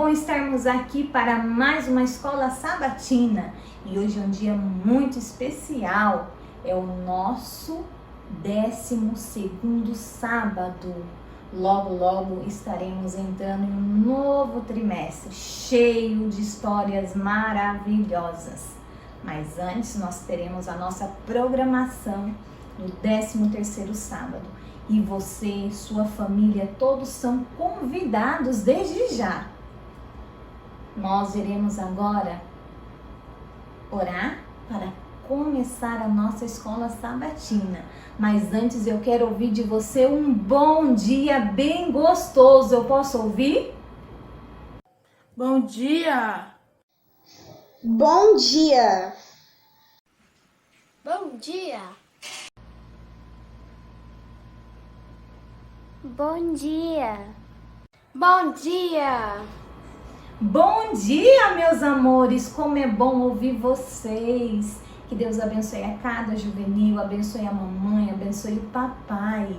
bom estarmos aqui para mais uma escola sabatina e hoje é um dia muito especial, é o nosso 12º sábado. Logo estaremos entrando em um novo trimestre cheio de histórias maravilhosas. Mas antes nós teremos a nossa programação no 13º sábado. E você, sua família, todos são convidados desde já. Nós iremos agora orar para começar a nossa escola sabatina. Mas antes eu quero ouvir de você um bom dia bem gostoso. Eu posso ouvir? Bom dia! Bom dia! Bom dia! Bom dia! Bom dia! Bom dia, meus amores! Como é bom ouvir vocês! Que Deus abençoe a cada juvenil, abençoe a mamãe, abençoe o papai.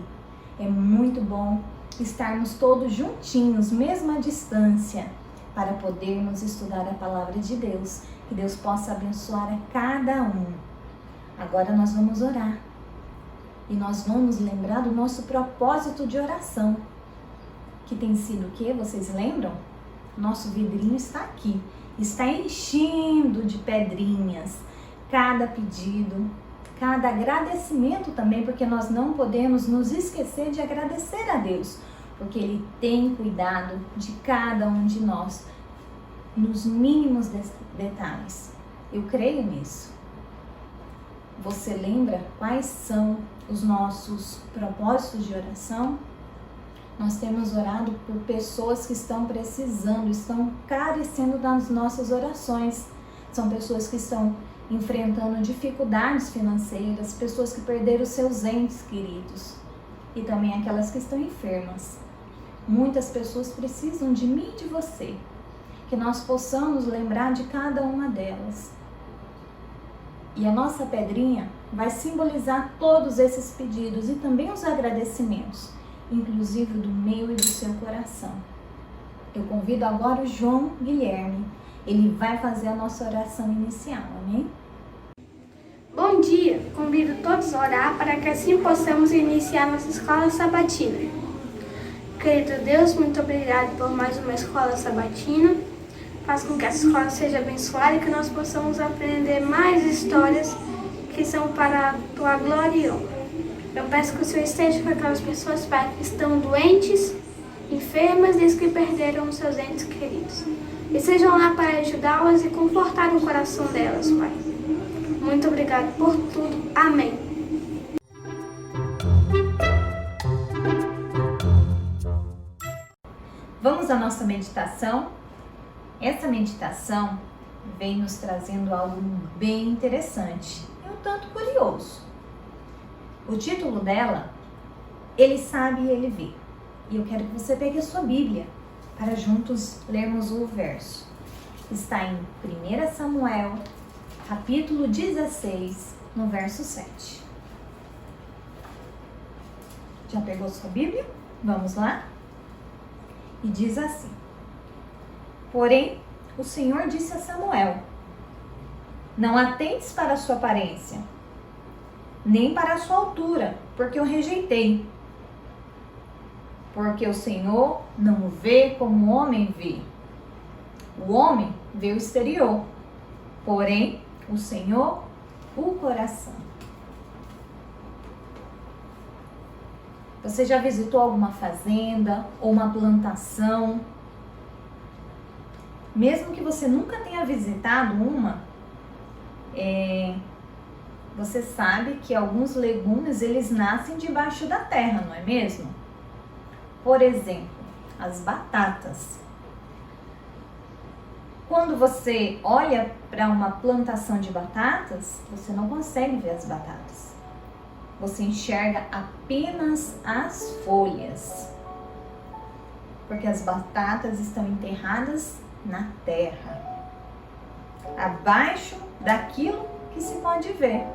É muito bom estarmos todos juntinhos, mesmo à distância, para podermos estudar a palavra de Deus. Que Deus possa abençoar a cada um. Agora nós vamos orar. E nós vamos lembrar do nosso propósito de oração. Que tem sido o quê? Vocês lembram? Nosso vidrinho está aqui. Está enchendo de pedrinhas. Cada pedido, cada agradecimento também, porque nós não podemos nos esquecer de agradecer a Deus. Porque Ele tem cuidado de cada um de nós, nos mínimos detalhes. Eu creio nisso. Você lembra quais são os nossos propósitos de oração? Nós temos orado por pessoas que estão precisando, estão carecendo das nossas orações. São pessoas que estão enfrentando dificuldades financeiras, pessoas que perderam seus entes queridos e também aquelas que estão enfermas. Muitas pessoas precisam de mim e de você, que nós possamos lembrar de cada uma delas. E a nossa pedrinha vai simbolizar todos esses pedidos e também os agradecimentos, inclusive do meu e do seu coração. Eu convido agora o João Guilherme. Ele vai fazer a nossa oração inicial, amém? Bom dia! Convido todos a orar para que assim possamos iniciar nossa escola sabatina. Querido Deus, muito obrigado por mais uma escola sabatina. Faz com que essa escola seja abençoada e que nós possamos aprender mais histórias que são para a tua glória e honra. Eu peço que o Senhor esteja com aquelas pessoas, Pai, que estão doentes, enfermas e que perderam os seus entes queridos. E sejam lá para ajudá-las e confortar o coração delas, Pai. Muito obrigado por tudo. Amém. Vamos à nossa meditação? Essa meditação vem nos trazendo algo bem interessante e um tanto curioso. O título dela, Ele Sabe e Ele Vê. E eu quero que você pegue a sua Bíblia para juntos lermos o verso. Está em 1 Samuel, capítulo 16, no verso 7. Já pegou sua Bíblia? Vamos lá? E diz assim: Porém, o Senhor disse a Samuel: Não atentes para a sua aparência, nem para a sua altura, porque eu rejeitei. Porque o Senhor não vê como o homem vê. O homem vê o exterior, porém o Senhor o coração. Você já visitou alguma fazenda ou uma plantação? Mesmo que você nunca tenha visitado uma, você sabe que alguns legumes eles nascem debaixo da terra, não é mesmo? Por exemplo, as batatas. Quando você olha para uma plantação de batatas, você não consegue ver as batatas. Você enxerga apenas as folhas, porque as batatas estão enterradas na terra, abaixo daquilo que se pode ver.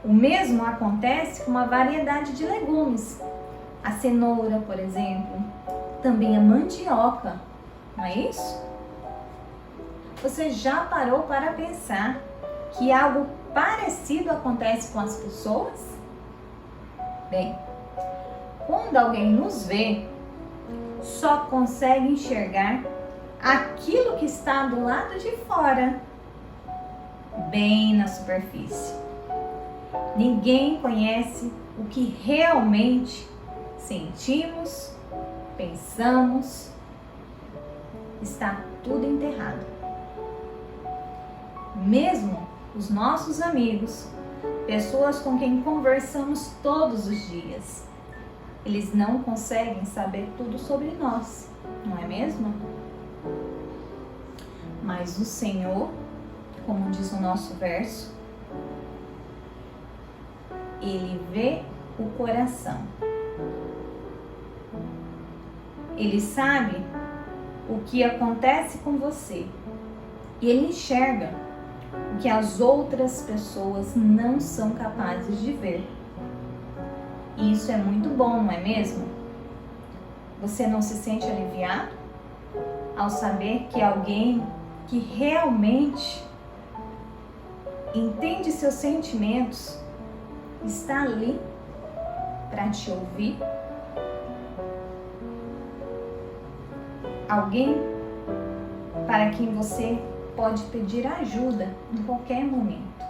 O mesmo acontece com uma variedade de legumes. A cenoura, por exemplo, também a mandioca, não é isso? Você já parou para pensar que algo parecido acontece com as pessoas? Bem, quando alguém nos vê, só consegue enxergar aquilo que está do lado de fora, bem na superfície. Ninguém conhece o que realmente sentimos, pensamos. Está tudo enterrado. Mesmo os nossos amigos, pessoas com quem conversamos todos os dias, eles não conseguem saber tudo sobre nós, não é mesmo? Mas o Senhor, como diz o nosso verso, Ele vê o coração. Ele sabe o que acontece com você. E Ele enxerga o que as outras pessoas não são capazes de ver. E isso é muito bom, não é mesmo? Você não se sente aliviado ao saber que alguém que realmente entende seus sentimentos está ali para te ouvir? Alguém para quem você pode pedir ajuda em qualquer momento.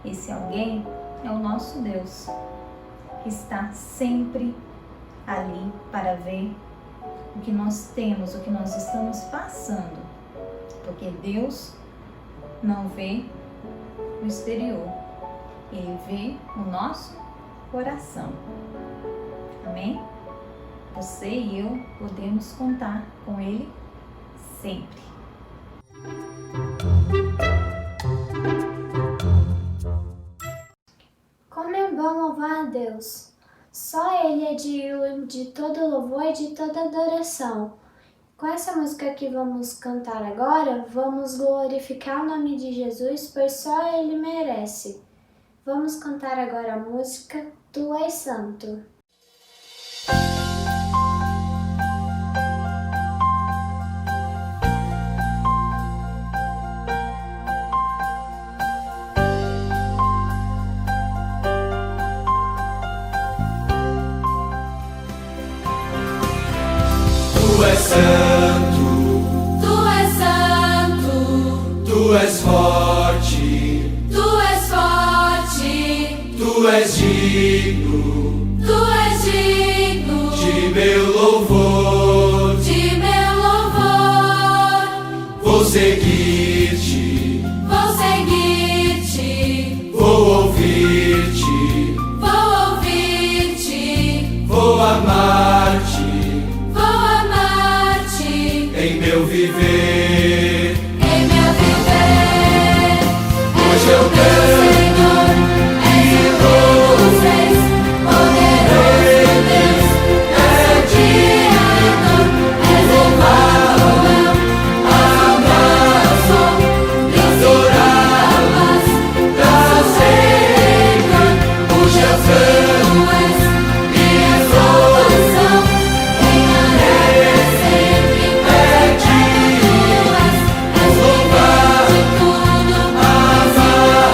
Esse alguém é o nosso Deus, que está sempre ali para ver o que nós temos, o que nós estamos passando. Porque Deus não vê o exterior, Ele vê o nosso coração. Amém? Você e eu podemos contar com Ele sempre. Como é bom louvar a Deus. Só Ele é digno de todo louvor e de toda adoração. Com essa música que vamos cantar agora, vamos glorificar o nome de Jesus, pois só Ele merece. Vamos cantar agora a música Tu és Santo. Tu és santo, Tu és santo, tu és forte, Tu és forte, tu és digno Tu és digno de meu louvor. de meu louvor. Vou seguir-te, Vou seguir-te, vou ouvir-te, vou ouvir-te, vou amar-te vou amar-te em meu viver. em meu viver. Hoje eu canto. Senhor, és o Rei dos Reis, poderoso Deus, és o Criador, és Emmanuel, amado, adoramas, nosso Senhor. Hoje eu canto. Tu és minha salvação, reinarei sempre, pois Tu és louvado de tudo, amado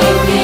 e fiel.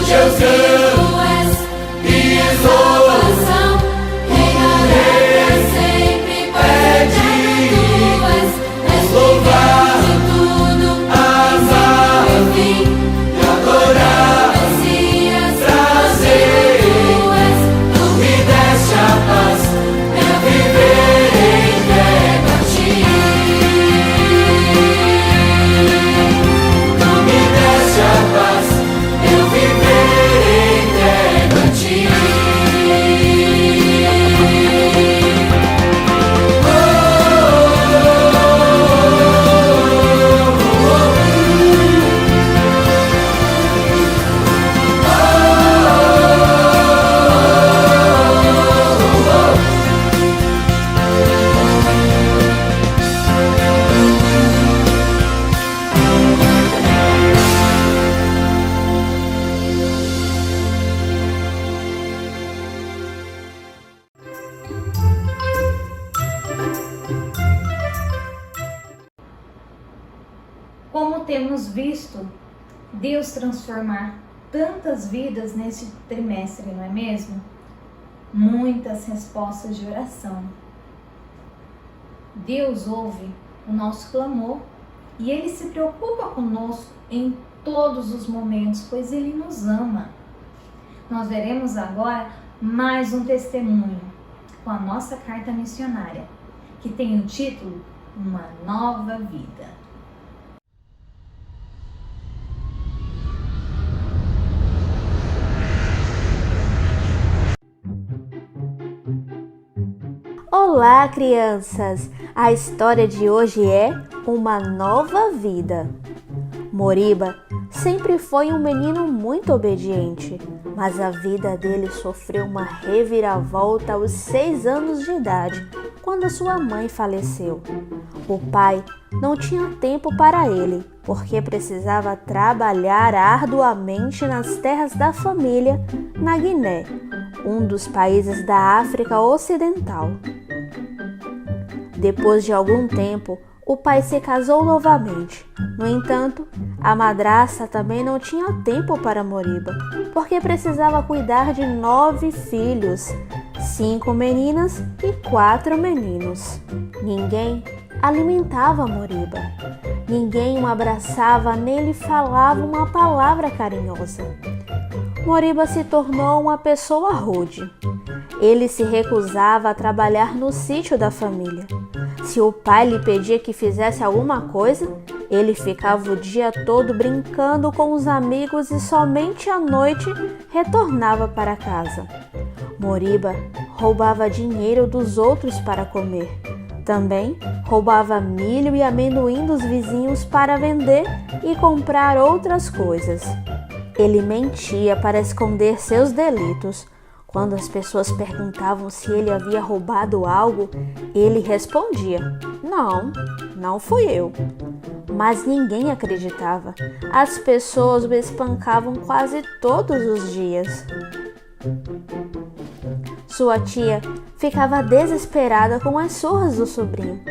Deus Tu és minha salvação, reinarei sempre perto. Tu és louvar, de tudo, amar enfim, e adorar, Messias, trazer. Tu Me deste a paz, meu viver entrego a ti. tu me deste a paz, Meu viver entrego a ti. Como temos visto Deus transformar tantas vidas nesse trimestre, não é mesmo? Muitas respostas de oração. Deus ouve o nosso clamor e Ele se preocupa conosco em todos os momentos, pois Ele nos ama. Nós veremos agora mais um testemunho com a nossa carta missionária, que tem o título Uma Nova Vida. Olá, crianças! A história de hoje é Uma Nova Vida. Moriba sempre foi um menino muito obediente, mas a vida dele sofreu uma reviravolta aos 6 anos de idade, quando sua mãe faleceu. O pai não tinha tempo para ele, porque precisava trabalhar arduamente nas terras da família na Guiné, um dos países da África Ocidental. Depois de algum tempo, o pai se casou novamente. No entanto, a madrasta também não tinha tempo para Moriba, porque precisava cuidar de 9 filhos, 5 meninas e 4 meninos. Ninguém alimentava Moriba. Ninguém o abraçava nem lhe falava uma palavra carinhosa. Moriba se tornou uma pessoa rude. Ele se recusava a trabalhar no sítio da família. Se o pai lhe pedia que fizesse alguma coisa, ele ficava o dia todo brincando com os amigos e somente à noite retornava para casa. Moriba roubava dinheiro dos outros para comer. Também roubava milho e amendoim dos vizinhos para vender e comprar outras coisas. Ele mentia para esconder seus delitos. Quando as pessoas perguntavam se ele havia roubado algo, ele respondia: não fui eu. Mas ninguém acreditava. As pessoas o espancavam quase todos os dias. Sua tia ficava desesperada com as surras do sobrinho.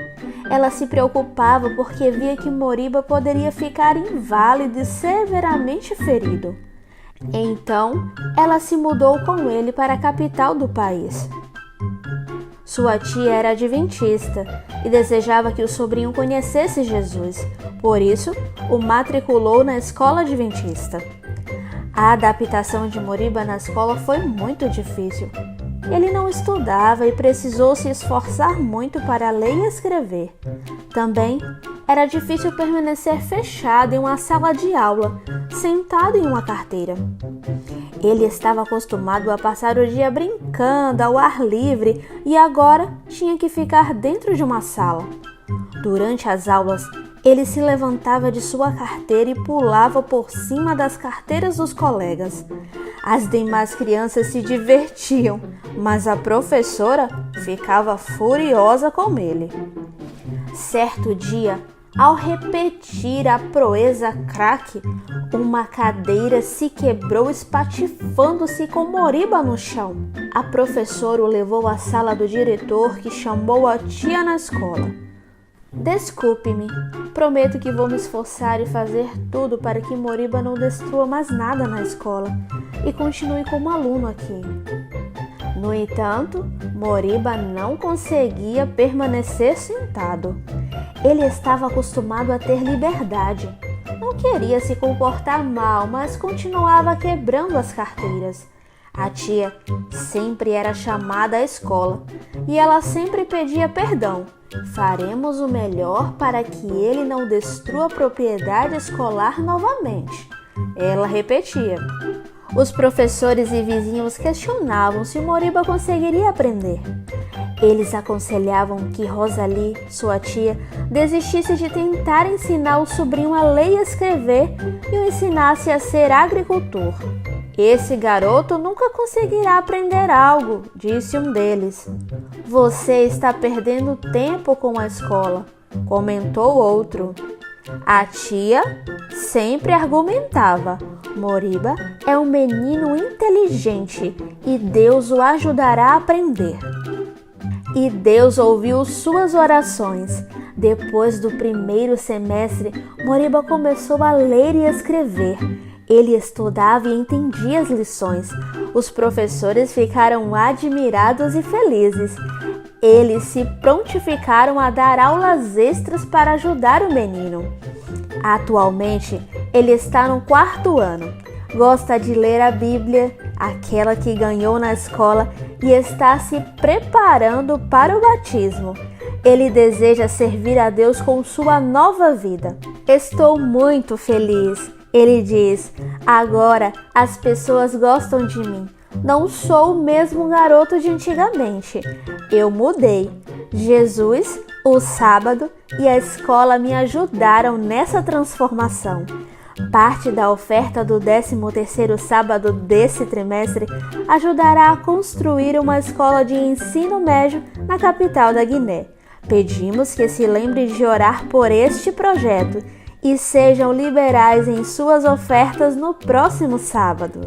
Ela se preocupava porque via que Moriba poderia ficar inválido e severamente ferido. Então, ela se mudou com ele para a capital do país. Sua tia era adventista e desejava que o sobrinho conhecesse Jesus. Por isso, o matriculou na escola adventista. A adaptação de Moriba na escola foi muito difícil. Ele não estudava e precisou se esforçar muito para ler e escrever. Também era difícil permanecer fechado em uma sala de aula, sentado em uma carteira. Ele estava acostumado a passar o dia brincando ao ar livre e agora tinha que ficar dentro de uma sala. Durante as aulas, ele se levantava de sua carteira e pulava por cima das carteiras dos colegas. As demais crianças se divertiam, mas a professora ficava furiosa com ele. Certo dia, ao repetir a proeza craque, uma cadeira se quebrou espatifando-se com Moriba no chão. A professora o levou à sala do diretor, que chamou a tia na escola. Desculpe-me, prometo que vou me esforçar e fazer tudo para que Moriba não destrua mais nada na escola e continue como aluno aqui. No entanto, Moriba não conseguia permanecer sentado. Ele estava acostumado a ter liberdade. Não queria se comportar mal, mas continuava quebrando as carteiras. A tia sempre era chamada à escola e ela sempre pedia perdão. Faremos o melhor para que ele não destrua a propriedade escolar novamente. Ela repetia. Os professores e vizinhos questionavam se Moriba conseguiria aprender. Eles aconselhavam que Rosalie, sua tia, desistisse de tentar ensinar o sobrinho a ler e escrever e o ensinasse a ser agricultor. Esse garoto nunca conseguirá aprender algo, disse um deles. Você está perdendo tempo com a escola, comentou outro. A tia sempre argumentava. Moriba é um menino inteligente e Deus o ajudará a aprender. E Deus ouviu suas orações. Depois do primeiro semestre, Moriba começou a ler e escrever. Ele estudava e entendia as lições. Os professores ficaram admirados e felizes. Eles se prontificaram a dar aulas extras para ajudar o menino. Atualmente, ele está no 4º ano. Gosta de ler a Bíblia, aquela que ganhou na escola, e está se preparando para o batismo. Ele deseja servir a Deus com sua nova vida. Estou muito feliz. Ele diz, agora as pessoas gostam de mim. Não sou o mesmo garoto de antigamente. Eu mudei. Jesus, o sábado e a escola me ajudaram nessa transformação. Parte da oferta do 13º sábado desse trimestre ajudará a construir uma escola de ensino médio na capital da Guiné. Pedimos que se lembre de orar por este projeto e sejam liberais em suas ofertas no próximo sábado.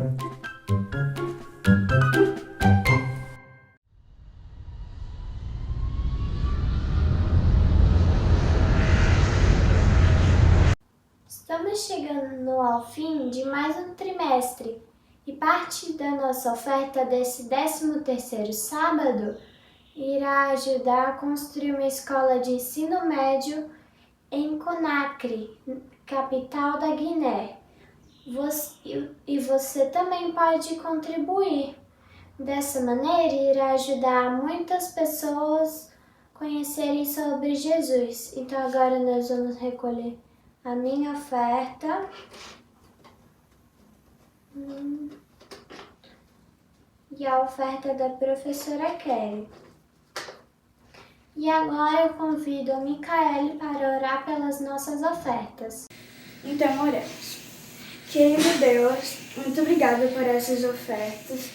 Estamos chegando ao fim de mais um trimestre e parte da nossa oferta desse 13º sábado irá ajudar a construir uma escola de ensino médio em Conakry, capital da Guiné. Você também pode contribuir. Dessa maneira, irá ajudar muitas pessoas a conhecerem sobre Jesus. Então agora nós vamos recolher a minha oferta. E a oferta da professora Kelly. E agora eu convido a Micaele para orar pelas nossas ofertas. Então, oremos. Querido Deus, muito obrigada por essas ofertas.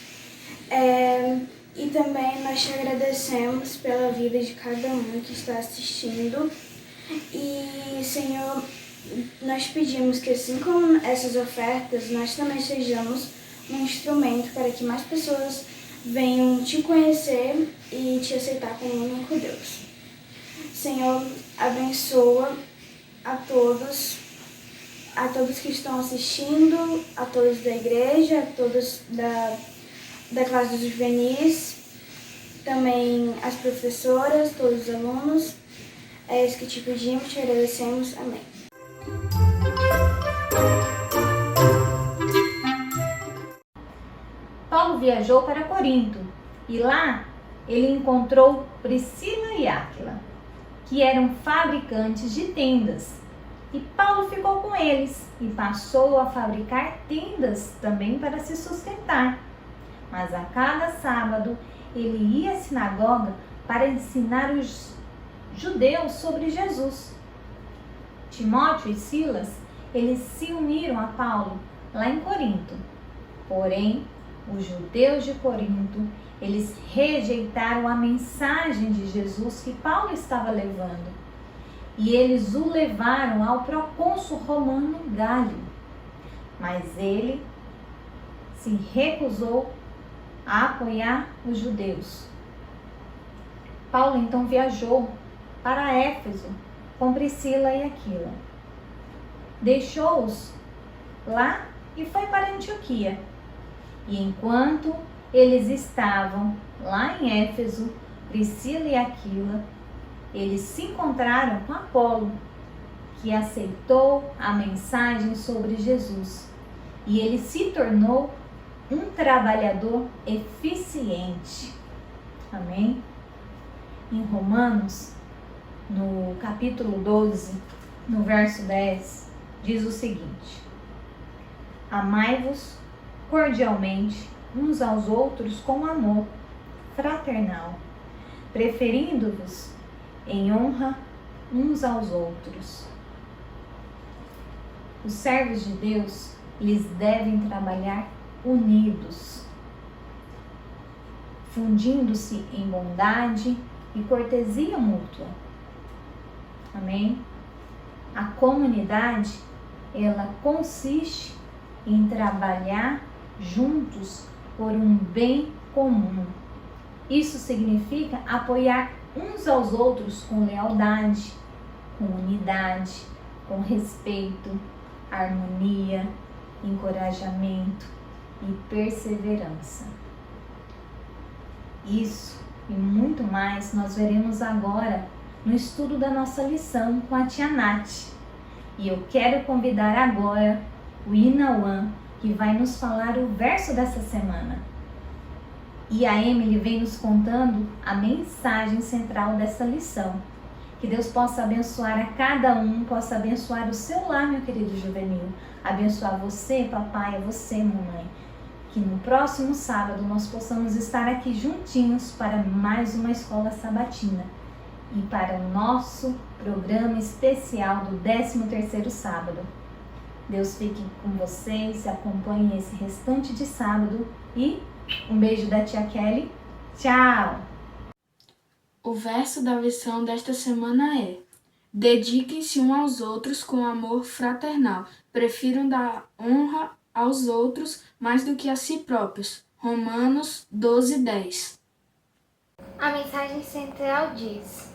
E também nós te agradecemos pela vida de cada um que está assistindo. E, Senhor, nós pedimos que, assim como essas ofertas, nós também sejamos um instrumento para que mais pessoas venham te conhecer e te aceitar como único Deus. Senhor, abençoa a todos que estão assistindo, a todos da igreja, a todos da classe dos juvenis, também as professoras, todos os alunos. É isso que te pedimos, te agradecemos. Amém. Paulo viajou para Corinto e lá ele encontrou Priscila e Áquila, que eram fabricantes de tendas. E Paulo ficou com eles e passou a fabricar tendas também para se sustentar. Mas a cada sábado ele ia à sinagoga para ensinar os judeus sobre Jesus. Timóteo e Silas, eles se uniram a Paulo lá em Corinto. Porém, os judeus de Corinto, eles rejeitaram a mensagem de Jesus que Paulo estava levando. E eles o levaram ao procônsul romano Gálio. Mas ele se recusou a apoiar os judeus. Paulo então viajou para Éfeso com Priscila e Aquila. Deixou-os lá e foi para Antioquia. E enquanto eles estavam lá em Éfeso, Priscila e Aquila, eles se encontraram com Apolo, que aceitou a mensagem sobre Jesus. E ele se tornou um trabalhador eficiente. Amém? Em Romanos, no capítulo 12, no verso 10, diz o seguinte: amai-vos cordialmente uns aos outros com amor fraternal, preferindo-vos em honra uns aos outros. Os servos de Deus, eles devem trabalhar unidos, fundindo-se em bondade e cortesia mútua. Amém? A comunidade, ela consiste em trabalhar juntos por um bem comum. Isso significa apoiar uns aos outros com lealdade, com unidade, com respeito, harmonia, encorajamento e perseverança. Isso e muito mais nós veremos agora no estudo da nossa lição com a tia Nath. E eu quero convidar agora o Inauã, que vai nos falar o verso dessa semana. E a Emily vem nos contando a mensagem central dessa lição. Que Deus possa abençoar a cada um, possa abençoar o seu lar, meu querido juvenil. Abençoar você, papai, a você, mamãe. Que no próximo sábado nós possamos estar aqui juntinhos para mais uma escola sabatina. E para o nosso programa especial do 13º sábado. Deus fique com vocês, acompanhe esse restante de sábado e um beijo da tia Kelly. Tchau! O verso da lição desta semana é: dediquem-se uns aos outros com amor fraternal. Prefiram dar honra aos outros mais do que a si próprios. Romanos 12:10. A mensagem central diz: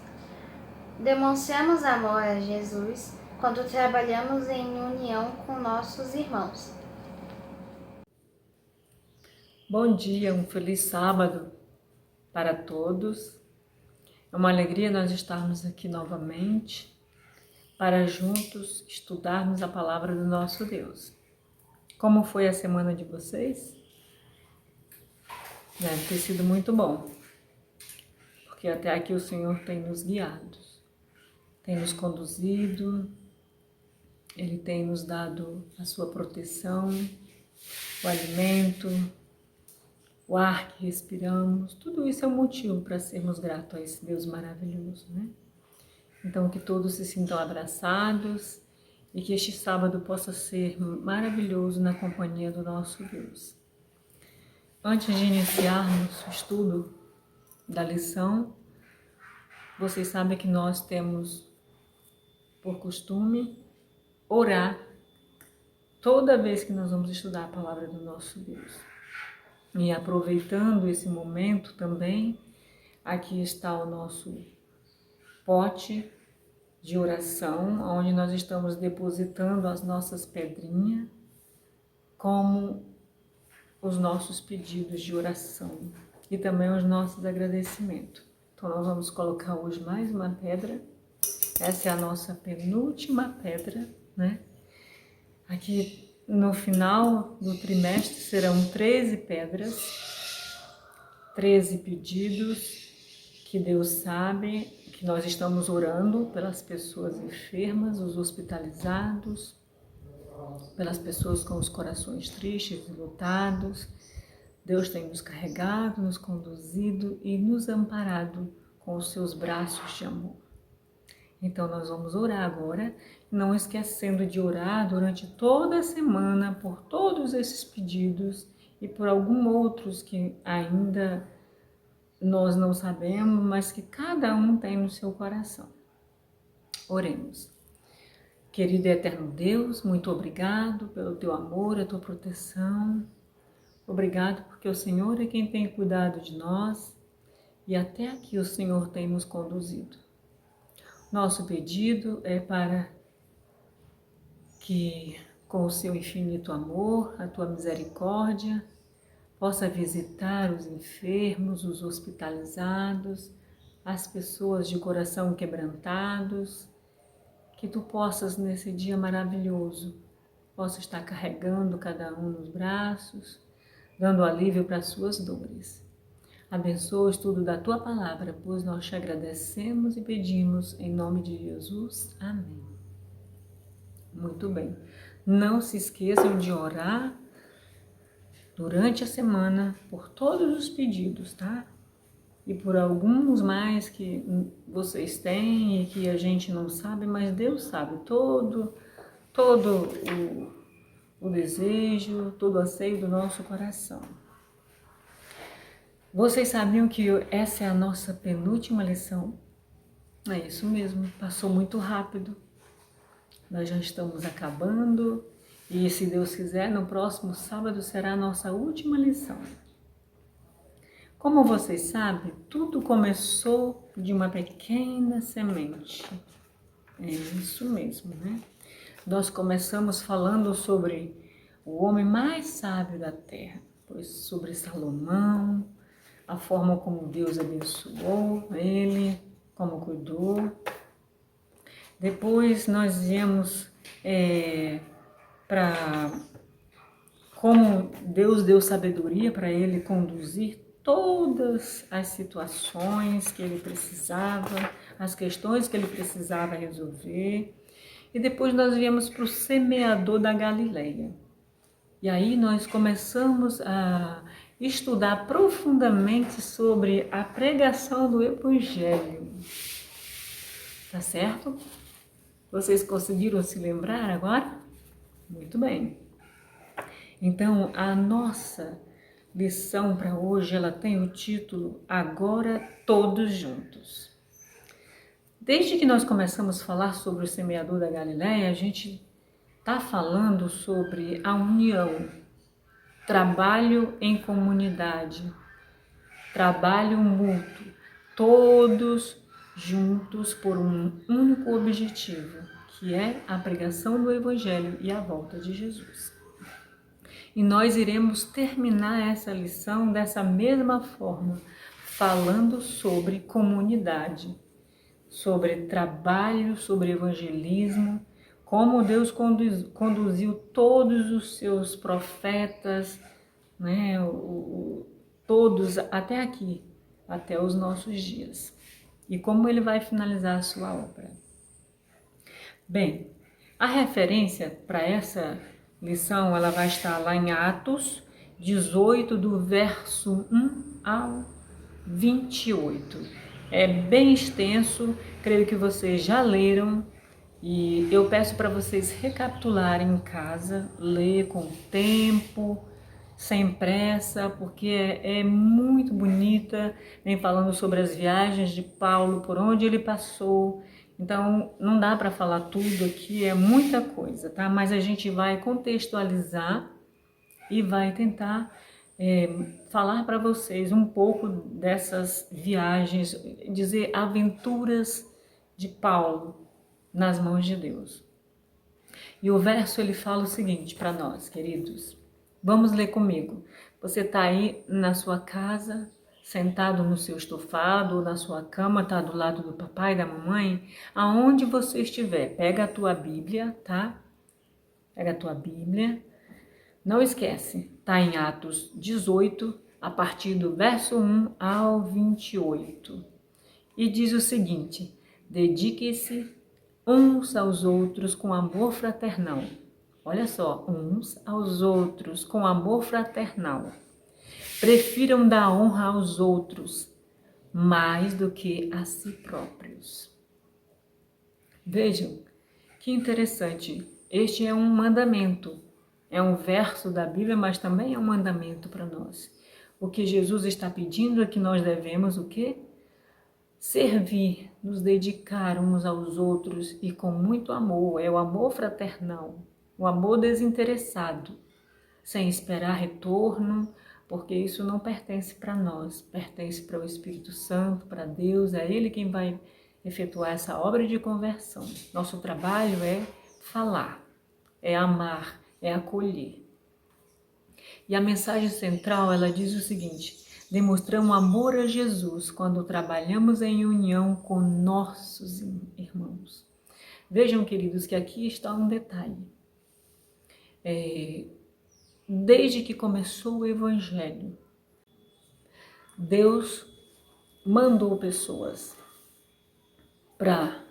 demonstramos amor a Jesus quando trabalhamos em união com nossos irmãos. Bom dia, um feliz sábado para todos. É uma alegria nós estarmos aqui novamente para juntos estudarmos a palavra do nosso Deus. Como foi a semana de vocês? Deve ter sido muito bom, porque até aqui o Senhor tem nos guiado, tem nos conduzido, Ele tem nos dado a sua proteção, o alimento, o ar que respiramos. Tudo isso é um motivo para sermos gratos a esse Deus maravilhoso, né? Então, que todos se sintam abraçados e que este sábado possa ser maravilhoso na companhia do nosso Deus. Antes de iniciarmos o estudo da lição, vocês sabem que nós temos por costume orar toda vez que nós vamos estudar a palavra do nosso Deus. E aproveitando esse momento também, aqui está o nosso pote de oração, onde nós estamos depositando as nossas pedrinhas, como os nossos pedidos de oração e também os nossos agradecimentos. Então nós vamos colocar hoje mais uma pedra. Essa é a nossa penúltima pedra, né? Aqui no final do trimestre serão 13 pedras, 13 pedidos que Deus sabe que nós estamos orando pelas pessoas enfermas, os hospitalizados, pelas pessoas com os corações tristes e lutados. Deus tem nos carregado, nos conduzido e nos amparado com os seus braços de amor. Então nós vamos orar agora, não esquecendo de orar durante toda a semana por todos esses pedidos e por alguns outros que ainda nós não sabemos, mas que cada um tem no seu coração. Oremos. Querido e eterno Deus, muito obrigado pelo teu amor, a tua proteção. Obrigado porque o Senhor é quem tem cuidado de nós e até aqui o Senhor tem nos conduzido. Nosso pedido é para que, com o seu infinito amor, a tua misericórdia, possa visitar os enfermos, os hospitalizados, as pessoas de coração quebrantados, que tu possas nesse dia maravilhoso, possa estar carregando cada um nos braços, dando alívio para as suas dores. Abençoa o estudo da tua palavra, pois nós te agradecemos e pedimos em nome de Jesus. Amém. Muito bem. Não se esqueçam de orar durante a semana por todos os pedidos, tá? E por alguns mais que vocês têm e que a gente não sabe, mas Deus sabe todo o desejo, todo o anseio do nosso coração. Vocês sabiam que essa é a nossa penúltima lição? É isso mesmo, passou muito rápido. Nós já estamos acabando e, se Deus quiser, no próximo sábado será a nossa última lição. Como vocês sabem, tudo começou de uma pequena semente. É isso mesmo, né? Nós começamos falando sobre o homem mais sábio da terra, pois sobre Salomão, a forma como Deus abençoou ele, como cuidou. Depois nós viemos para como Deus deu sabedoria para ele conduzir todas as situações que ele precisava, as questões que ele precisava resolver. E depois nós viemos para o semeador da Galileia. E aí nós começamos a estudar profundamente sobre a pregação do Evangelho. Tá certo? Vocês conseguiram se lembrar agora? Muito bem. Então, a nossa lição para hoje, ela tem o título Agora Todos Juntos. Desde que nós começamos a falar sobre o semeador da Galileia, a gente está falando sobre a união, trabalho em comunidade, trabalho mútuo, todos juntos por um único objetivo, que é a pregação do Evangelho e a volta de Jesus. E nós iremos terminar essa lição dessa mesma forma, falando sobre comunidade, sobre trabalho, sobre evangelismo, como Deus conduziu todos os seus profetas, né, todos até aqui, até os nossos dias. E como ele vai finalizar a sua obra. Bem, a referência para essa lição, ela vai estar lá em Atos 18, do verso 1 ao 28. É bem extenso, creio que vocês já leram, e eu peço para vocês recapitularem em casa, ler com tempo, sem pressa, porque é muito bonita, vem falando sobre as viagens de Paulo, por onde ele passou. Então, não dá para falar tudo aqui, é muita coisa, tá? Mas a gente vai contextualizar e vai tentar falar para vocês um pouco dessas viagens, dizer aventuras de Paulo nas mãos de Deus. E o verso ele fala o seguinte para nós, queridos. Vamos ler comigo. Você está aí na sua casa, sentado no seu estofado ou na sua cama, tá do lado do papai e da mamãe, aonde você estiver, pega a tua Bíblia, tá? Pega a tua Bíblia. Não esquece, tá em Atos 18, a partir do verso 1 ao 28. E diz o seguinte: dedique-se uns aos outros com amor fraternal. Olha só, uns aos outros com amor fraternal. Prefiram dar honra aos outros mais do que a si próprios. Vejam, que interessante. Este é um mandamento. É um verso da Bíblia, mas também é um mandamento para nós. O que Jesus está pedindo é que nós devemos o quê? Servir, nos dedicar uns aos outros e com muito amor. É o amor fraternal, o amor desinteressado, sem esperar retorno, porque isso não pertence para nós, pertence para o Espírito Santo, para Deus, é Ele quem vai efetuar essa obra de conversão. Nosso trabalho é falar, é amar, é acolher. E a mensagem central, ela diz o seguinte: demonstramos amor a Jesus quando trabalhamos em união com nossos irmãos. Vejam, queridos, que aqui está um detalhe. Desde que começou o Evangelho, Deus mandou pessoas para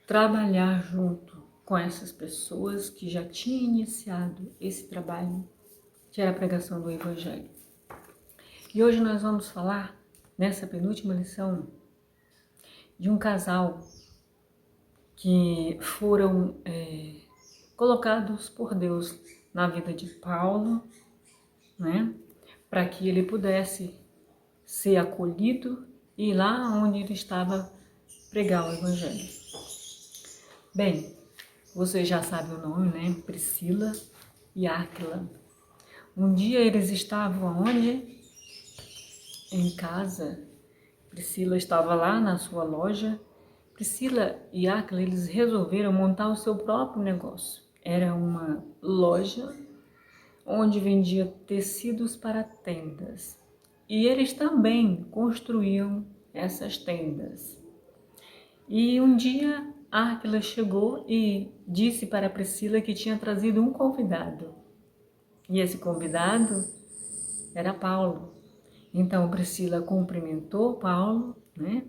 trabalhar junto com essas pessoas que já tinham iniciado esse trabalho, que era a pregação do Evangelho. E hoje nós vamos falar, nessa penúltima lição, de um casal que foram colocados por Deus na vida de Paulo, né, para que ele pudesse ser acolhido e ir lá onde ele estava pregar o Evangelho. Bem, você já sabe o nome, né? Priscila e Áquila. Um dia eles estavam onde? Em casa. Priscila estava lá na sua loja. Priscila e Áquila, eles resolveram montar o seu próprio negócio. Era uma loja onde vendia tecidos para tendas. E eles também construíam essas tendas. E um dia Áquila chegou e disse para Priscila que tinha trazido um convidado. E esse convidado era Paulo. Então Priscila cumprimentou Paulo, né?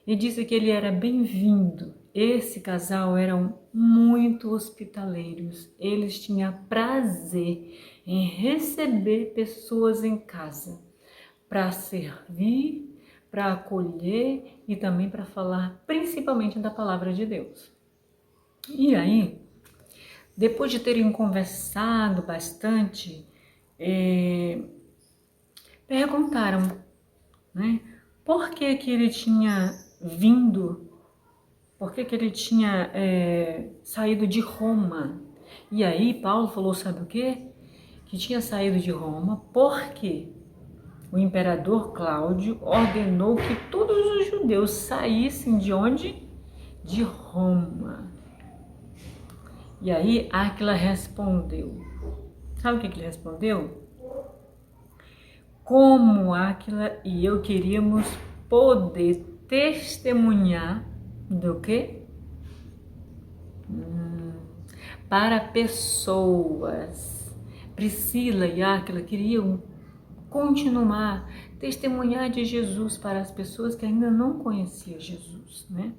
E disse que ele era bem-vindo. Esse casal eram muito hospitaleiros. Eles tinham prazer em receber pessoas em casa, para servir, para acolher e também para falar principalmente da palavra de Deus. E aí, depois de terem conversado bastante, perguntaram, né, por que ele tinha vindo, por que ele tinha saído de Roma. E aí Paulo falou, sabe o quê? Que tinha saído de Roma porque o imperador Cláudio ordenou que todos os judeus saíssem de onde? De Roma. E aí Áquila respondeu. Sabe o que ele respondeu? Como Áquila e eu queríamos poder testemunhar do quê? Para pessoas. Priscila e Áquila queriam continuar, testemunhar de Jesus para as pessoas que ainda não conheciam Jesus, né?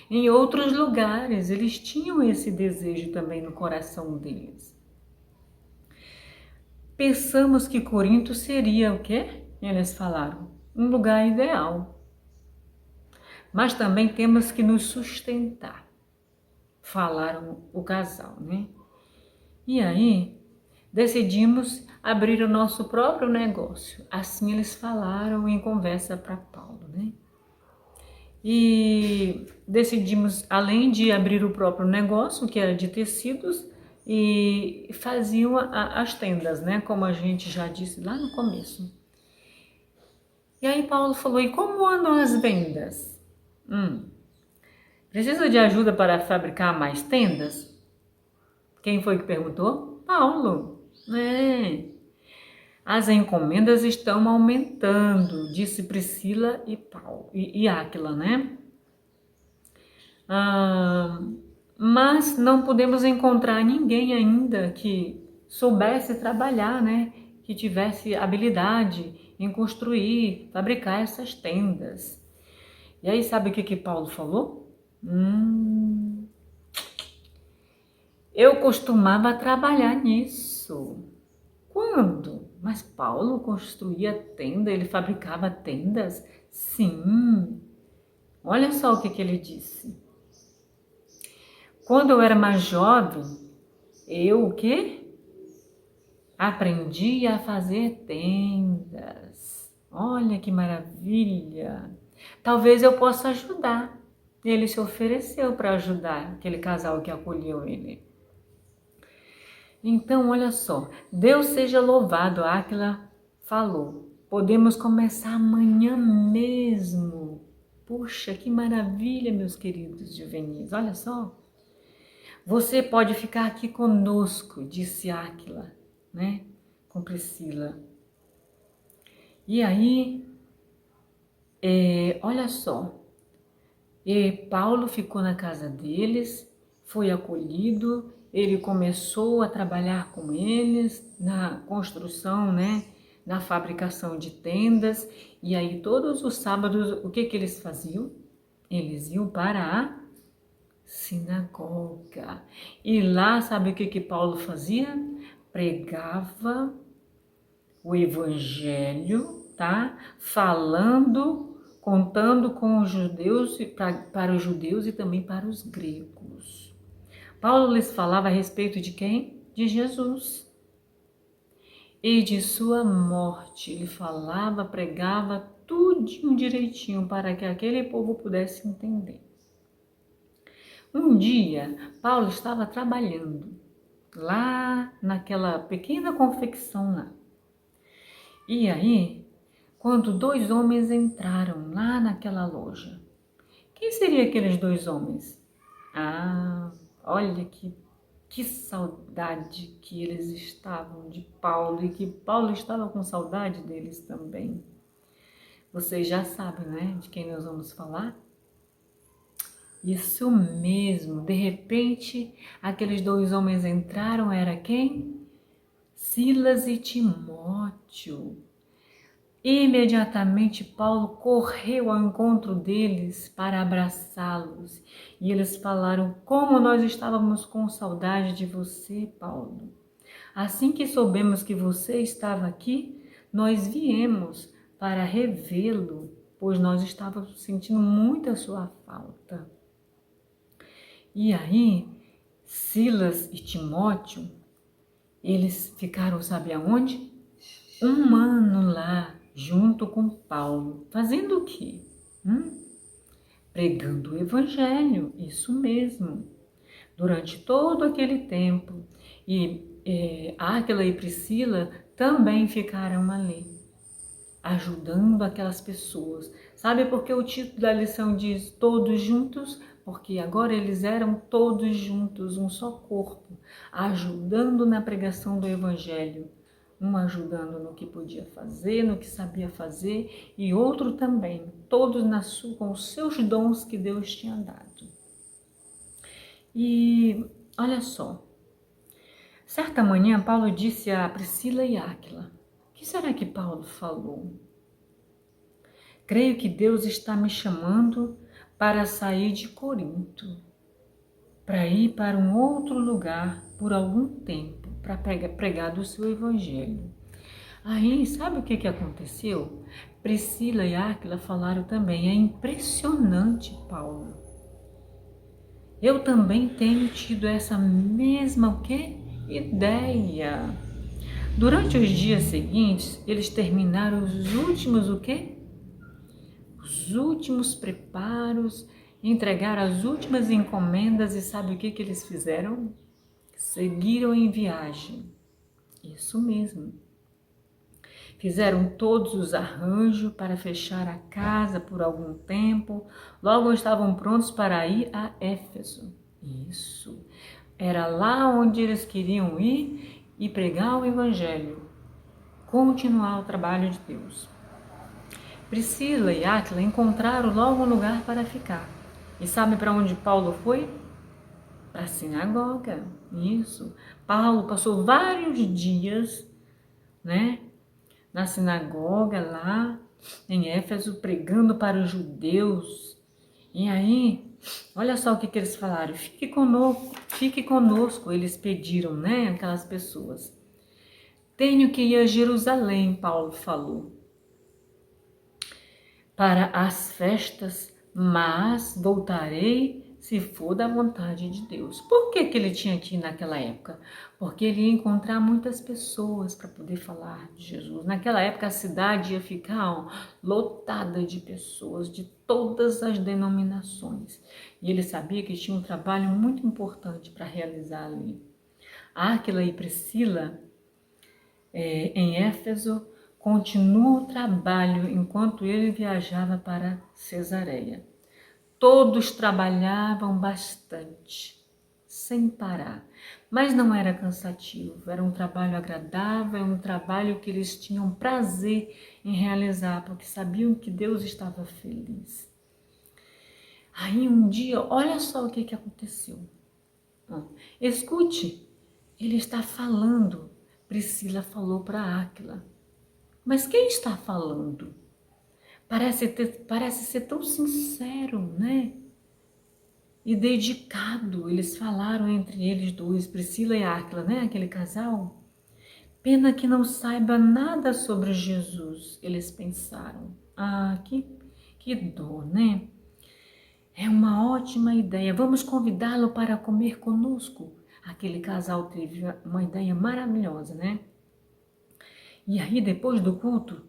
Em outros lugares, eles tinham esse desejo também no coração deles. Pensamos que Corinto seria o quê? Eles falaram, um lugar ideal. Mas também temos que nos sustentar, falaram o casal, né? E aí, decidimos abrir o nosso próprio negócio. Assim eles falaram em conversa para Paulo, né? E decidimos, além de abrir o próprio negócio, que era de tecidos, e faziam as tendas, né? Como a gente já disse lá no começo. E aí Paulo falou, e como andam as vendas? Precisa de ajuda para fabricar mais tendas? Quem foi que perguntou? Paulo. As encomendas estão aumentando, disse Priscila e Paulo e Áquila, né? Mas não podemos encontrar ninguém ainda que soubesse trabalhar, né? Que tivesse habilidade em construir, fabricar essas tendas. E aí sabe o que Paulo falou? Eu costumava trabalhar nisso. Quando? Mas Paulo construía tenda, ele fabricava tendas? Sim. Olha só o que ele disse. Quando eu era mais jovem, eu o quê? Aprendi a fazer tendas. Olha que maravilha. Talvez eu possa ajudar. Ele se ofereceu para ajudar aquele casal que acolheu ele. Então, olha só, Deus seja louvado, Áquila falou. Podemos começar amanhã mesmo. Puxa, que maravilha, meus queridos juvenis. Olha só. Você pode ficar aqui conosco, disse Áquila, né? Com Priscila. E aí, olha só. Paulo ficou na casa deles, foi acolhido, ele começou a trabalhar com eles na construção, né? Na fabricação de tendas. E aí, todos os sábados, o que eles faziam? Eles iam para a sinagoga. E lá, sabe o que Paulo fazia? Pregava o evangelho, tá? Falando, contando com os judeus, para os judeus e também para os gregos. Paulo lhes falava a respeito de quem? De Jesus. E de sua morte. Ele falava, pregava tudo direitinho para que aquele povo pudesse entender. Um dia, Paulo estava trabalhando lá naquela pequena confecção lá. E aí, quando 2 homens entraram lá naquela loja, quem seriam aqueles 2 homens? Olha que saudade que eles estavam de Paulo e que Paulo estava com saudade deles também. Vocês já sabem, né, de quem nós vamos falar? Isso mesmo, de repente, aqueles 2 homens entraram, era quem? Silas e Timóteo. Imediatamente Paulo correu ao encontro deles para abraçá-los. E eles falaram, como nós estávamos com saudade de você, Paulo. Assim que soubemos que você estava aqui, nós viemos para revê-lo, pois nós estávamos sentindo muito a sua falta. E aí, Silas e Timóteo, eles ficaram, sabe aonde? 1 ano lá, junto com Paulo. Fazendo o quê? Pregando o evangelho, isso mesmo. Durante todo aquele tempo. E Áquila e Priscila também ficaram ali, ajudando aquelas pessoas. Sabe por que o título da lição diz todos juntos? Porque agora eles eram todos juntos, um só corpo, ajudando na pregação do evangelho. Um ajudando no que podia fazer, no que sabia fazer, e outro também, todos com os seus dons que Deus tinha dado. E olha só, certa manhã Paulo disse a Priscila e Áquila, o que será que Paulo falou? Creio que Deus está me chamando para sair de Corinto, para ir para um outro lugar por algum tempo, para pregar do seu evangelho. Aí, sabe o que aconteceu? Priscila e Áquila falaram também, é impressionante, Paulo. Eu também tenho tido essa mesma ideia. Durante os dias seguintes, eles terminaram os últimos Os últimos preparos, entregaram as últimas encomendas e sabe o que eles fizeram? Seguiram em viagem. Isso mesmo. Fizeram todos os arranjos para fechar a casa por algum tempo. Logo estavam prontos para ir a Éfeso. Isso. Era lá onde eles queriam ir e pregar o evangelho. Continuar o trabalho de Deus. Priscila e Áquila encontraram logo um lugar para ficar. E sabe para onde Paulo foi? Para a sinagoga. Isso. Paulo passou vários dias, né, na sinagoga lá em Éfeso, pregando para os judeus. E aí, olha só o que eles falaram. Fique conosco, eles pediram, né, aquelas pessoas. Tenho que ir a Jerusalém, Paulo falou, para as festas, mas voltarei se for da vontade de Deus. Por que ele tinha que ir naquela época? Porque ele ia encontrar muitas pessoas para poder falar de Jesus. Naquela época a cidade ia ficar lotada de pessoas de todas as denominações. E ele sabia que tinha um trabalho muito importante para realizar ali. Áquila e Priscila, em Éfeso, continuou o trabalho enquanto ele viajava para Cesareia. Todos trabalhavam bastante, sem parar, mas não era cansativo, era um trabalho agradável, um trabalho que eles tinham prazer em realizar, porque sabiam que Deus estava feliz. Aí um dia, olha só o que aconteceu. Escute, ele está falando. Priscila falou para Áquila. Mas quem está falando? Parece ser tão sincero, né? E dedicado. Eles falaram entre eles dois, Priscila e Áquila, né? Aquele casal. Pena que não saiba nada sobre Jesus, eles pensaram. Que dor, né? É uma ótima ideia. Vamos convidá-lo para comer conosco. Aquele casal teve uma ideia maravilhosa, né? E aí, depois do culto,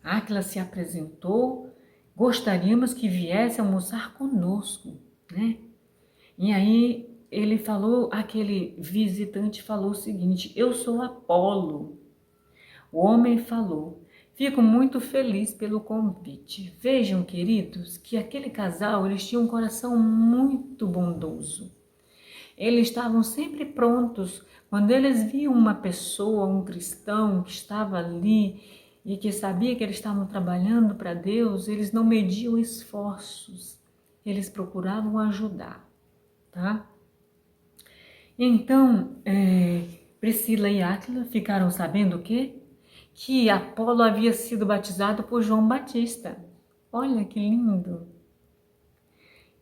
Áquila se apresentou. Gostaríamos que viesse almoçar conosco, né? E aí, aquele visitante falou o seguinte: eu sou Apolo. O homem falou: fico muito feliz pelo convite. Vejam, queridos, que aquele casal, eles tinham um coração muito bondoso. Eles estavam sempre prontos. Quando eles viam uma pessoa, um cristão que estava ali e que sabia que eles estavam trabalhando para Deus, eles não mediam esforços. Eles procuravam ajudar, tá? Então, Priscila e Áquila ficaram sabendo o quê? Que Apolo havia sido batizado por João Batista. Olha que lindo!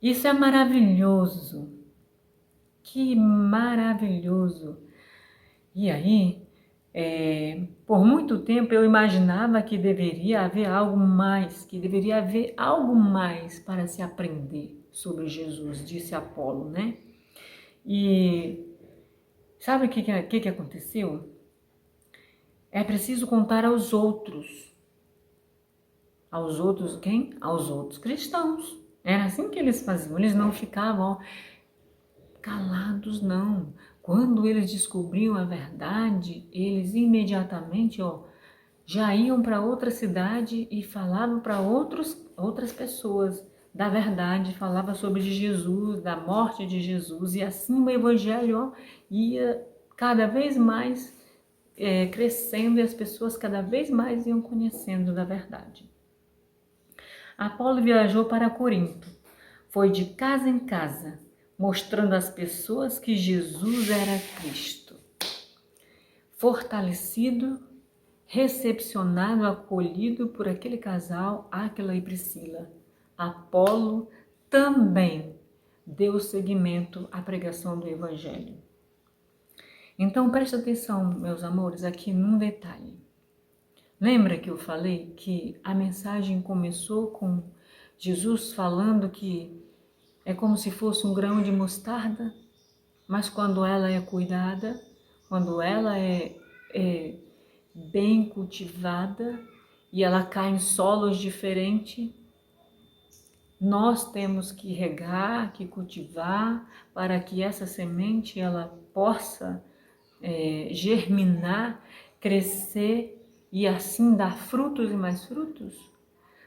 Isso é maravilhoso! Que maravilhoso! E aí, por muito tempo eu imaginava que deveria haver algo mais, para se aprender sobre Jesus, disse Apolo, né? E sabe o que aconteceu? É preciso contar aos outros. Aos outros quem? Aos outros cristãos. Era assim que eles faziam. Eles não ficavam calados, não. Quando eles descobriam a verdade, eles imediatamente já iam para outra cidade e falavam para outras pessoas da verdade, falava sobre Jesus, da morte de Jesus, e assim o evangelho ia cada vez mais crescendo e as pessoas cada vez mais iam conhecendo da verdade. Apolo viajou para Corinto, foi de casa em casa, mostrando às pessoas que Jesus era Cristo. Fortalecido, recepcionado, acolhido por aquele casal, Áquila e Priscila, Apolo também deu seguimento à pregação do Evangelho. Então presta atenção, meus amores, aqui num detalhe. Lembra que eu falei que a mensagem começou com Jesus falando que é como se fosse um grão de mostarda, mas quando ela é cuidada, quando ela é bem cultivada e ela cai em solos diferentes, nós temos que regar, que cultivar para que essa semente ela possa germinar, crescer e assim dar frutos e mais frutos.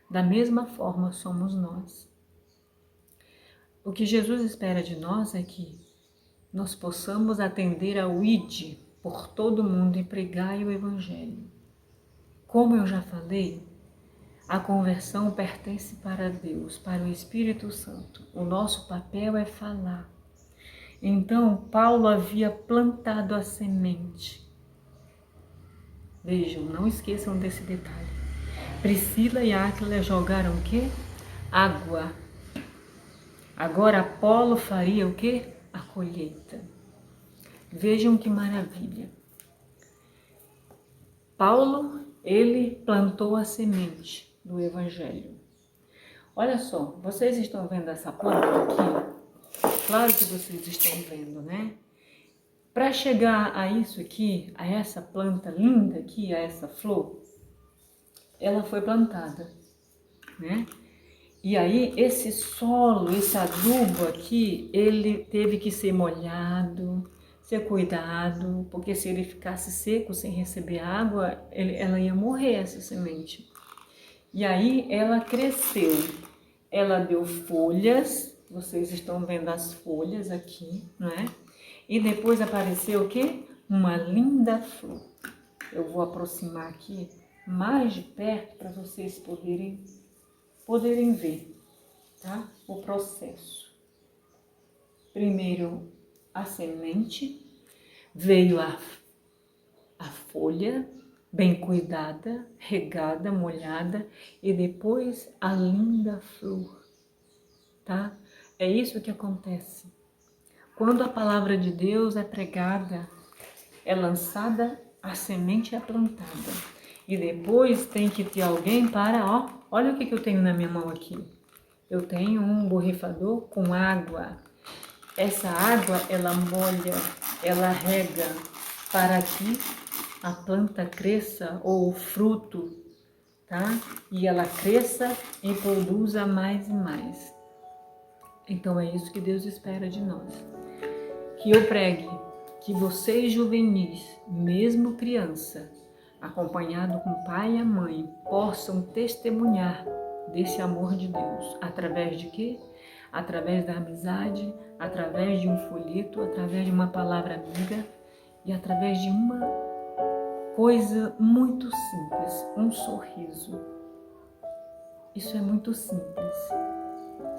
Da mesma forma somos nós. O que Jesus espera de nós é que nós possamos atender ao ID por todo mundo e pregar o Evangelho. Como eu já falei, a conversão pertence para Deus, para o Espírito Santo. O nosso papel é falar. Então, Paulo havia plantado a semente. Vejam, não esqueçam desse detalhe. Priscila e Áquila jogaram o quê? Água. Agora Apolo faria o quê? A colheita. Vejam que maravilha. Paulo, ele plantou a semente do Evangelho. Olha só, vocês estão vendo essa planta aqui? Claro que vocês estão vendo, né? Para chegar a isso aqui, a essa planta linda aqui, a essa flor, ela foi plantada, né? E aí esse solo, esse adubo aqui, ele teve que ser molhado, ser cuidado, porque se ele ficasse seco sem receber água, ela ia morrer, essa semente. E aí ela cresceu, ela deu folhas, vocês estão vendo as folhas aqui, não é? E depois apareceu o quê? Uma linda flor. Eu vou aproximar aqui mais de perto para vocês poderem ver, tá? O processo. Primeiro a semente, veio a folha bem cuidada, regada, molhada, e depois a linda flor, tá? É isso que acontece. Quando a palavra de Deus é pregada, é lançada, a semente é plantada. E depois tem que ter alguém para, olha o que eu tenho na minha mão aqui. Eu tenho um borrifador com água. Essa água, ela molha, ela rega para que a planta cresça, ou o fruto, tá? E ela cresça e produza mais e mais. Então é isso que Deus espera de nós. Que eu pregue, que vocês juvenis, mesmo criança, acompanhado com o pai e a mãe, possam testemunhar desse amor de Deus. Através de quê? Através da amizade, através de um folheto, através de uma palavra amiga e através de uma coisa muito simples, um sorriso. Isso é muito simples,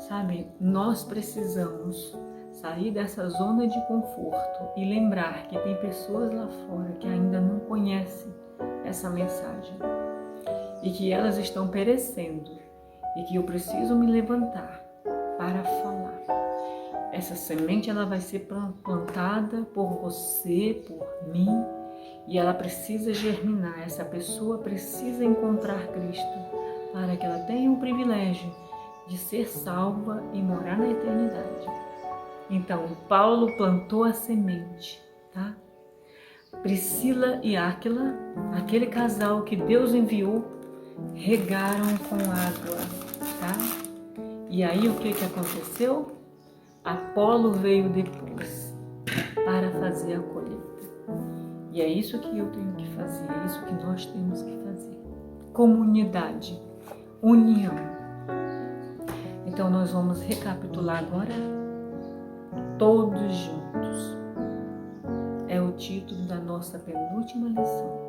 sabe? Nós precisamos sair dessa zona de conforto e lembrar que tem pessoas lá fora que ainda não conhecem essa mensagem e que elas estão perecendo e que eu preciso me levantar para falar. Essa semente ela vai ser plantada por você, por mim, e ela precisa germinar. Essa pessoa precisa encontrar Cristo para que ela tenha o privilégio de ser salva e morar na eternidade. Então, Paulo plantou a semente, tá? Priscila e Áquila, aquele casal que Deus enviou, regaram com água, tá? E aí o que aconteceu? Apolo veio depois para fazer a colheita. E é isso que eu tenho que fazer, é isso que nós temos que fazer. Comunidade, união. Então nós vamos recapitular agora, todos juntos. É o título da nossa penúltima lição.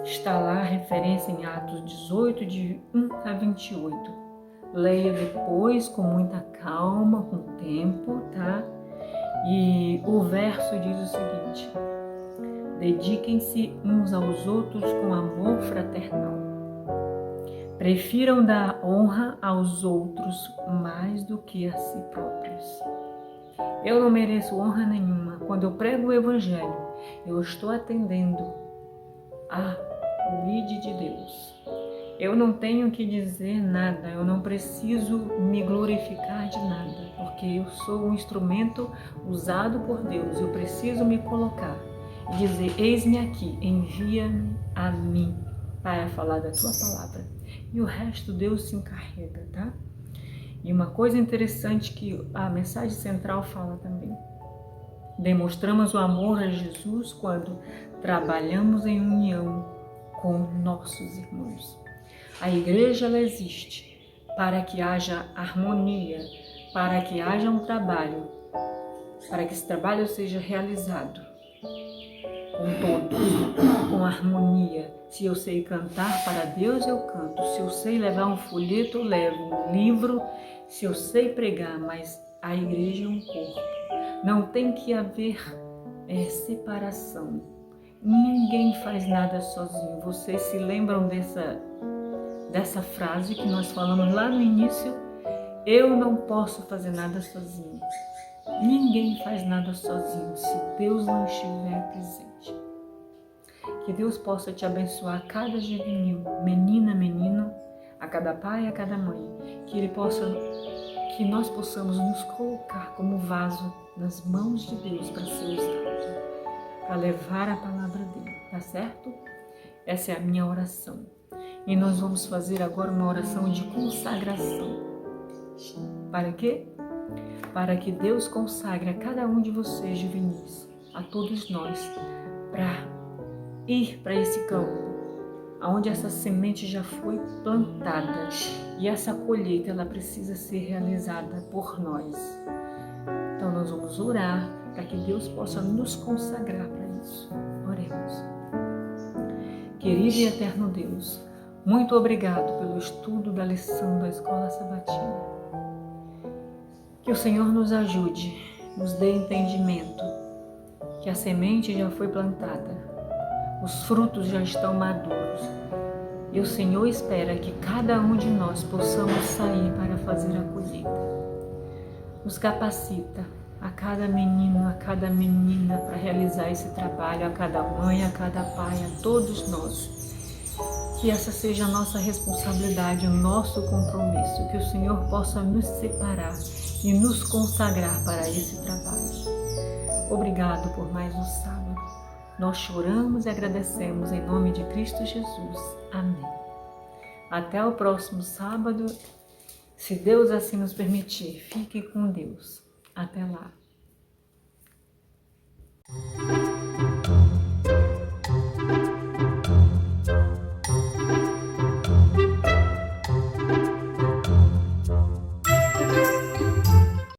Está lá a referência em Atos 18, de 1 a 28. Leia depois com muita calma, com tempo, tá? E o verso diz o seguinte: dediquem-se uns aos outros com amor fraternal. Prefiram dar honra aos outros mais do que a si próprios. Eu não mereço honra nenhuma. Quando eu prego o Evangelho, eu estou atendendo ao ID de Deus. Eu não tenho que dizer nada, eu não preciso me glorificar de nada, porque eu sou um instrumento usado por Deus. Eu preciso me colocar e dizer: eis-me aqui, envia-me a mim para falar da tua palavra. E o resto Deus se encarrega, tá? E uma coisa interessante que a mensagem central fala também: demonstramos o amor a Jesus quando trabalhamos em união com nossos irmãos. A igreja ela existe para que haja harmonia, para que haja um trabalho, para que esse trabalho seja realizado com todos, com harmonia. Se eu sei cantar para Deus, eu canto. Se eu sei levar um folheto, eu levo um livro. Se eu sei pregar, mas a igreja é um corpo. Não tem que haver separação. Ninguém faz nada sozinho. Vocês se lembram dessa frase que nós falamos lá no início? Eu não posso fazer nada sozinho. Ninguém faz nada sozinho se Deus não estiver presente. Que Deus possa te abençoar, cada juvenil, menina, menino, a cada pai, a cada mãe. Que nós possamos nos colocar como vaso nas mãos de Deus para ser usado, para levar a palavra dele, tá certo? Essa é a minha oração. E nós vamos fazer agora uma oração de consagração. Para quê? Para que Deus consagre a cada um de vocês, juvenis, a todos nós para ir para esse campo, onde essa semente já foi plantada e essa colheita ela precisa ser realizada por nós. Então nós vamos orar para que Deus possa nos consagrar para isso. Oremos. Querido e eterno Deus, muito obrigado pelo estudo da lição da Escola Sabatina. Que o Senhor nos ajude, nos dê entendimento, que a semente já foi plantada, os frutos já estão maduros e o Senhor espera que cada um de nós possamos sair para fazer a colheita. Nos capacita a cada menino, a cada menina para realizar esse trabalho, a cada mãe, a cada pai, a todos nós. Que essa seja a nossa responsabilidade, o nosso compromisso, que o Senhor possa nos separar e nos consagrar para esse trabalho. Obrigado por mais um sábado. Nós choramos e agradecemos em nome de Cristo Jesus. Amém. Até o próximo sábado, se Deus assim nos permitir. Fique com Deus. Até lá.